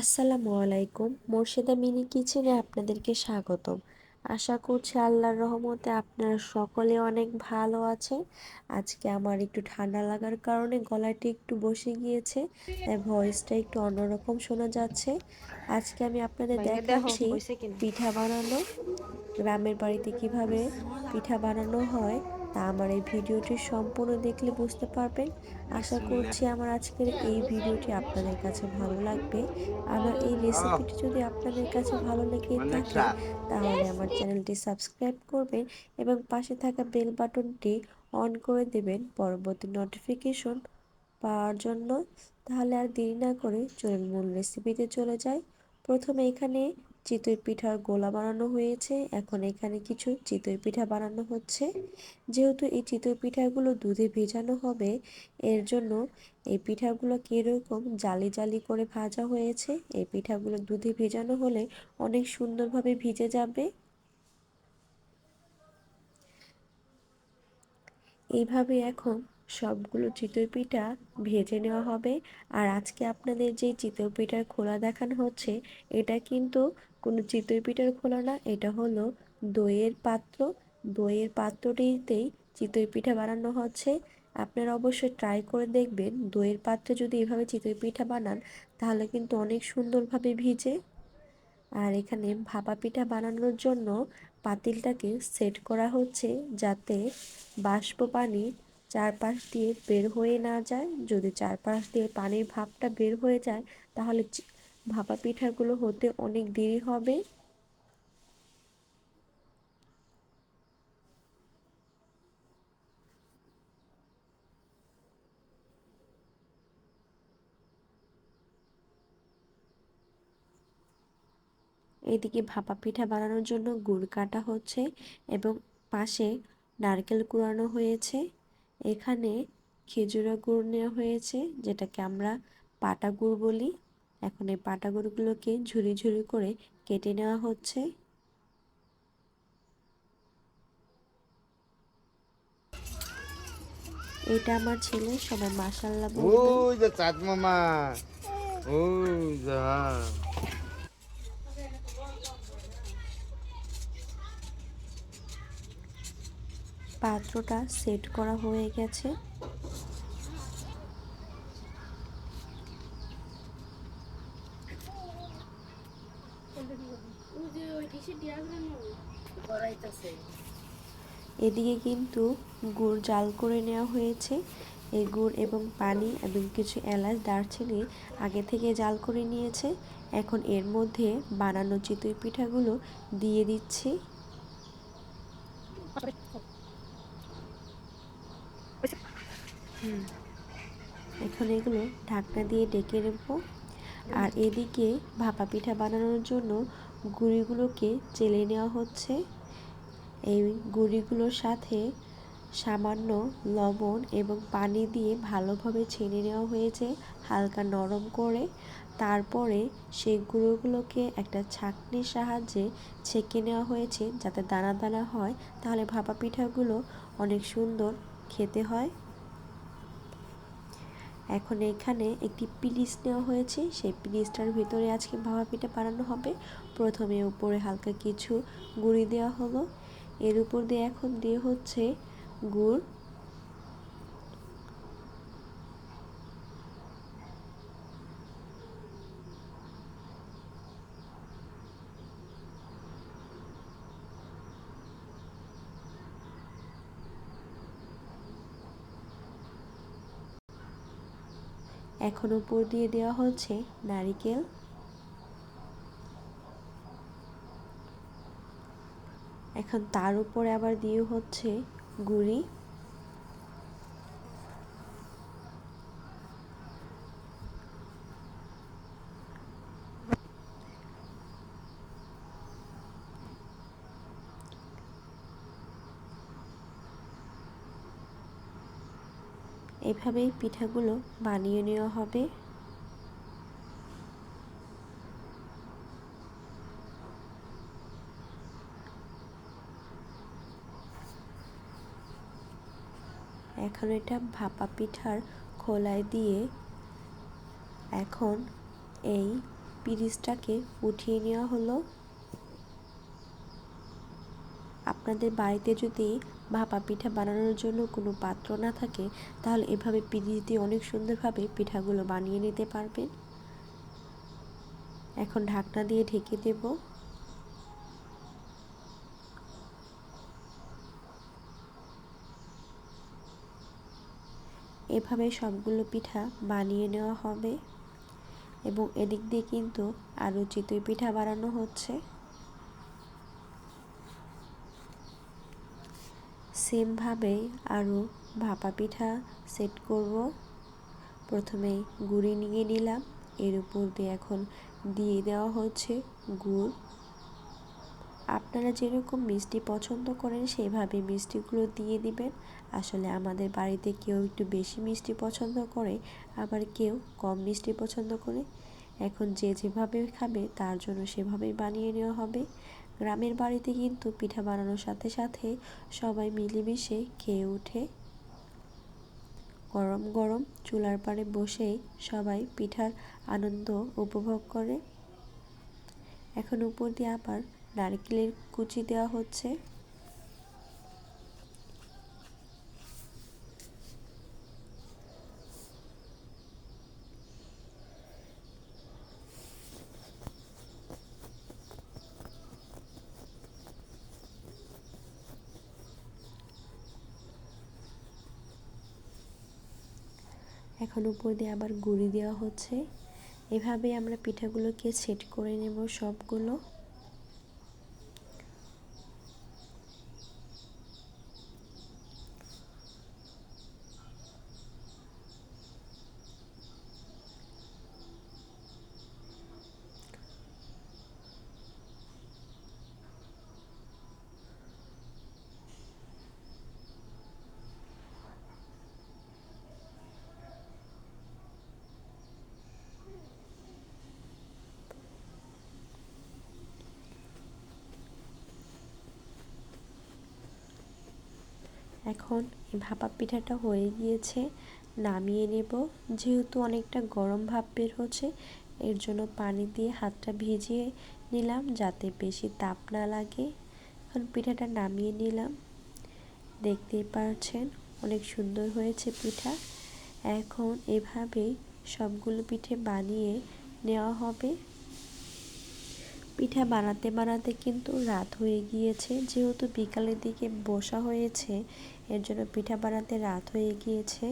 আসসালামু আলাইকুম। মোর্শেদা মিনি কিচেনে আপনাদেরকে স্বাগতম। আশা করছি আল্লাহর রহমতে আপনারা সকলে অনেক ভালো আছেন। আজকে আমার একটু ঠান্ডা লাগার কারণে গলাটি একটু বসে গিয়েছে, তাই ভয়েসটা একটু অন্যরকম শোনা যাচ্ছে। আজকে আমি আপনাদের ভাইঙ্গা দেখো দেখাচ্ছি হইছে কিনা। পিঠা বানানো। গ্রামের বাড়িতে কিভাবে পিঠা বানানো হয় তা আমার এই ভিডিওটি সম্পূর্ণ দেখলে বুঝতে পারবেন। আশা করছি আমার আজকের এই ভিডিওটি আপনাদের কাছে ভালো লাগবে। আমার এই রেসিপিটি যদি আপনাদের কাছে ভালো লেগে থাকে তাহলে আমার চ্যানেলটি সাবস্ক্রাইব করবেন এবং পাশে থাকা বেল বাটনটি অন করে দেবেন পরবর্তী নোটিফিকেশন পাওয়ার জন্য। তাহলে আর দেরি না করে চলুন মূল রেসিপিতে চলে যাই। প্রথমে এখানে চিতই পিঠার গোলা বানানো হয়েছে, এখন এখানে কিছু চিতই পিঠা বানানো হচ্ছে। যেহেতু এই চিতই পিঠাগুলো দুধে ভেজানো হবে, এর জন্য এই পিঠাগুলোকে এরকম জালি জালি করে ভাজা হয়েছে। এই পিঠাগুলো দুধে ভেজানো হলে অনেক সুন্দরভাবে ভিজে যাবে। এইভাবে এখন সবগুলো চিতই পিঠা ভেজে নেওয়া হবে। আর আজকে আপনাদের যে চিতই পিঠার খোলা দেখানো হচ্ছে, এটা কিন্তু কোনো চিতই পিঠার খোলা না, এটা হলো দইয়ের পাত্র। দইয়ের পাত্রটিতেই চিতই পিঠা বানানো হচ্ছে। আপনারা অবশ্যই ট্রাই করে দেখবেন, দইয়ের পাত্রে যদি এভাবে চিতই পিঠা বানান তাহলে কিন্তু অনেক সুন্দরভাবে ভিজে। আর এখানে ভাপা পিঠা বানানোর জন্য পাতিলটাকে সেট করা হচ্ছে যাতে বাষ্প পানি চারপাশ দিয়ে বের হয়ে না যায়। যদি চারপাশ দিয়ে পানির ভাপটা বের হয়ে যায় তাহলে ভাপা পিঠাগুলো হতে অনেক দেরি হবে। এদিকে ভাপা পিঠা বানানোর জন্য গুড় কাটা হচ্ছে এবং পাশে নারকেল কুড়ানো হয়েছে। এখানে খেজুরা গুড় নেওয়া হয়েছে, যেটাকে আমরা পাটা গুড় বলি। এখন এই পাটা গুড়গুলোকে ঝুরি ঝুরি করে কেটে নেওয়া হচ্ছে। এটা আমার ছেলে, সবাই মাশাআল্লাহ বলবেন। ওই যে চাঁদ মামা, ওই যা পাত্রটা সেট করা হয়ে গেছে। এদিকে কিন্তু গুড় জাল করে নেওয়া হয়েছে। এই গুড় এবং পানি এবং কিছু এলাচ দারচিনি আগে থেকে জাল করে নিয়েছে। এখন এর মধ্যে বানানো চিতই পিঠাগুলো দিয়ে দিচ্ছি। এখন এগুলো ঢাকনা দিয়ে ডেকে নেব। আর এদিকে ভাপা পিঠা বানানোর জন্য গুঁড়িগুলোকে চেলে নেওয়া হচ্ছে। এই গুঁড়িগুলোর সাথে সামান্য লবণ এবং পানি দিয়ে ভালোভাবে ছেনে নেওয়া হয়েছে হালকা নরম করে। তারপরে সেই গুঁড়োগুলোকে একটা ছাঁকনির সাহায্যে ছেঁকে নেওয়া হয়েছে যাতে দানা দানা হয়, তাহলে ভাপা পিঠাগুলো অনেক সুন্দর খেতে হয়। এখন এখানে একটি পিলিচ নেওয়া হয়েছে, সেই পিলিচটার ভিতরে আজকে ভাপা পিঠা বানানো হবে। প্রথমে উপরে হালকা কিছু গুঁড়ি দেওয়া হলো, এর উপর দিয়ে এখন দিয়ে হচ্ছে গুড়। এখন উপর দিয়ে দেওয়া হচ্ছে নারিকেল। এখন তার উপরে আবার দিয়ে হচ্ছে গুঁড়ি। এভাবেই পিঠাগুলো বানিয়ে নেওয়া হবে। এখন এটা ভাপা পিঠার খোলায় দিয়ে এখন এই পিরিচটাকে উঠিয়ে নেওয়া হলো। আপনাদের বাড়িতে যদি ভাপা পিঠা বানানোর জন্য কোনো পাত্র না থাকে তাহলে এভাবে পিরিচ দিয়ে অনেক সুন্দরভাবে পিঠাগুলো বানিয়ে নিতে পারবেন। এখন ঢাকনা দিয়ে ঢেকে দেব। এভাবে সবগুলো পিঠা বানিয়ে নেওয়া হবে এবং এদিক দিয়ে কিন্তু আরও চিতই পিঠা বানানো হচ্ছে। সেমভাবেই আরও ভাপা পিঠা সেট করব। প্রথমে গুঁড়ি নিয়ে নিলাম, এর উপর দিয়ে এখন দিয়ে দেওয়া হচ্ছে গুড়। আপনারা যেরকম মিষ্টি পছন্দ করেন সেভাবে মিষ্টিগুলো দিয়ে দিবেন। আসলে আমাদের বাড়িতে কেউ একটু বেশি মিষ্টি পছন্দ করে, আবার কেউ কম মিষ্টি পছন্দ করে। এখন যে যেভাবে খাবে তার জন্য সেভাবেই বানিয়ে নেওয়া হবে। গ্রামের বাড়িতে কিন্তু পিঠা বানানোর সাথে সাথে সবাই মিলেমিশে খেয়ে ওঠে। গরম গরম চুলার পাড়ে বসেই সবাই পিঠার আনন্দ উপভোগ করে। এখন উপর দিয়ে আবার নারকেলের কুচি দেওয়া হচ্ছে। এখন উপর দিয়ে আবার গুঁড়ি দেওয়া হচ্ছে। এভাবে আমরা পিঠাগুলোকে সেট করে নেব সবগুলো। এখন এই ভাপা পিঠাটা হয়ে গিয়েছে, নামিয়ে নেব। যেহেতু অনেকটা গরম ভাপ বের হচ্ছে এর জন্য পানি দিয়ে হাতটা ভিজিয়ে নিলাম যাতে বেশি তাপ না লাগে। এখন পিঠাটা নামিয়ে নিলাম, দেখতেই পাচ্ছেন অনেক সুন্দর হয়েছে পিঠা। এখন এভাবেই সবগুলো পিঠে বানিয়ে নেওয়া হবে। পিঠা বানাতে বানাতে কিন্তু রাত হয়ে গিয়েছে, যেহেতু বিকালের দিকে বসা হয়েছে এর জন্য পিঠা বানাতে রাত হয়ে গিয়েছে।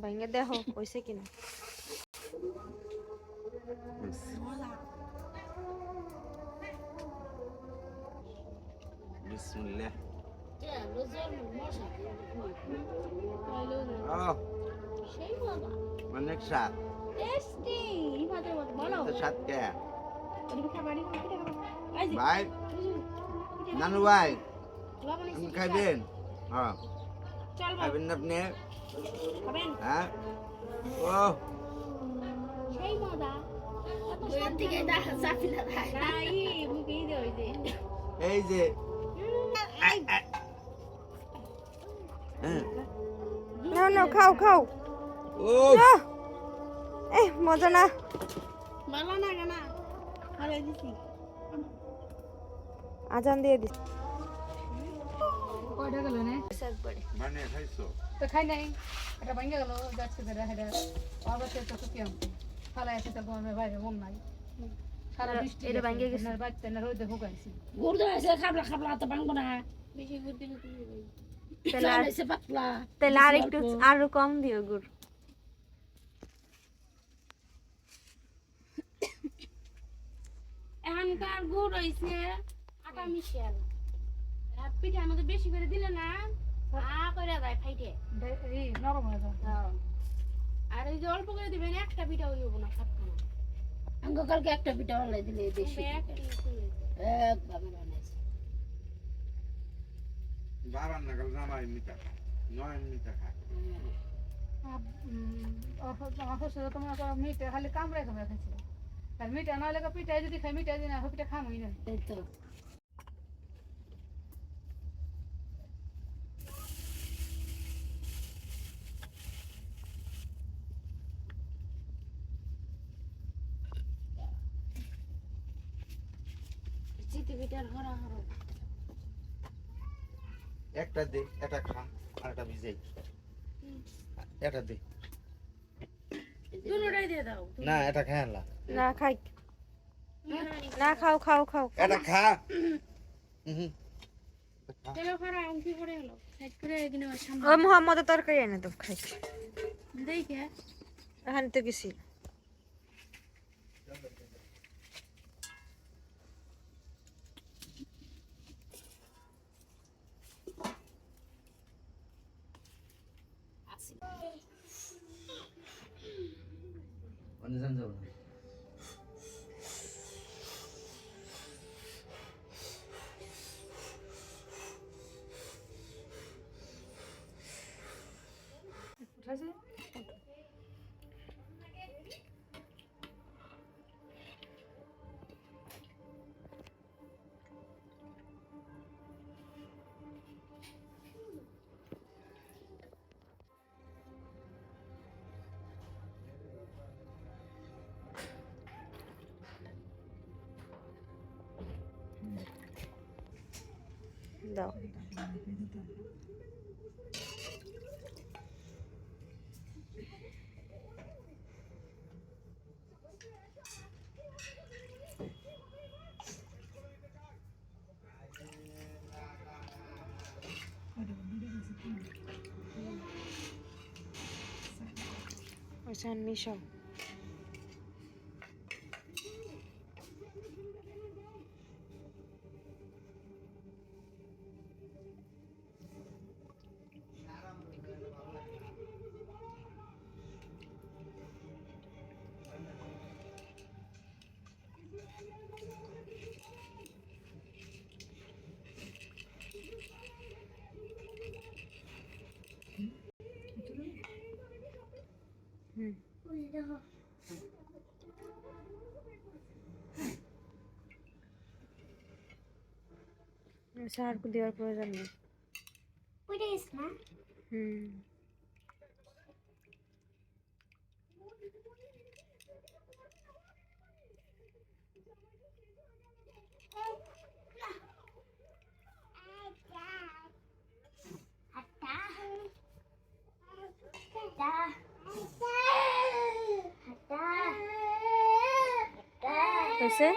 ভাইঙ্গা দেখো হইছে কিনা। বিসমিল্লাহ। অনেক স্বাদ। স্বাদ কে ভাই, নানু ভাই আপনি খাইবেন? হ্যাঁ খাইবেন না আপনি? হ্যাঁ ও এই যে নাও নাও খাও খাও। ও মজা না। আজান দিয়ে দিস। কয়টা গেল না মানে খাইছো? তো খাই নাই, এটা ভাঙ্গা গেল যাচ্ছে বেড়া হেডা আবার সে তো কি আম ফালা আছে তো গরমে বাইরে মন নাই। সারা বৃষ্টি এটা ভাঙ্গা গেছে না, বাচ্চা না রোদে হুকাইছি। গুড় আছে খাবলা খাবলা তো ভাঙবো না, বেশি গুড় দিলে তুমি চালাইছে পাতলা তাহলে আর একটু আরো কম দিও গুড়। এখানকার গুড় হইছে আটা মিশাল, পিঠার মধ্যে বেশি করে দিলে না করে যায় ফাইটে এই নরম হয়ে যাবে। আর এই যে অল্প করে দিবেন একটা পিঠা হইব না, খাবো না। কালকে একটা পিঠা বানাই দিলে দেশি একভাবে একভাবে বানাইছে। বাবার নাগাল জামা এমনিটা নয় এমনিটা খায় আমার শ্বশুর তোমার মিটে খালি কামড়াই কামড়াই খাইছিল আর মিঠা না হলে পিঠাই যদি খাই মিঠাই দিন পিঠা খামই না এই তো চিতি পিঠার হরা হরা একটা দে এটা খা আর একটা ভিজাই এটা দে দুটোটাই দিয়ে দাও না এটা খায় না না খাই না খাও খাও খাও এটা খা চলো খারা অঙ্কি করে হলো সাইড করে এখানে সামনে ও মোহাম্মদের তরকারি এনে তো খাই দেখে এখানে তো গেছি দাও ওইখান মিশাও সার দেওয়ার প্রয়োজন নেই হুম হয়েছে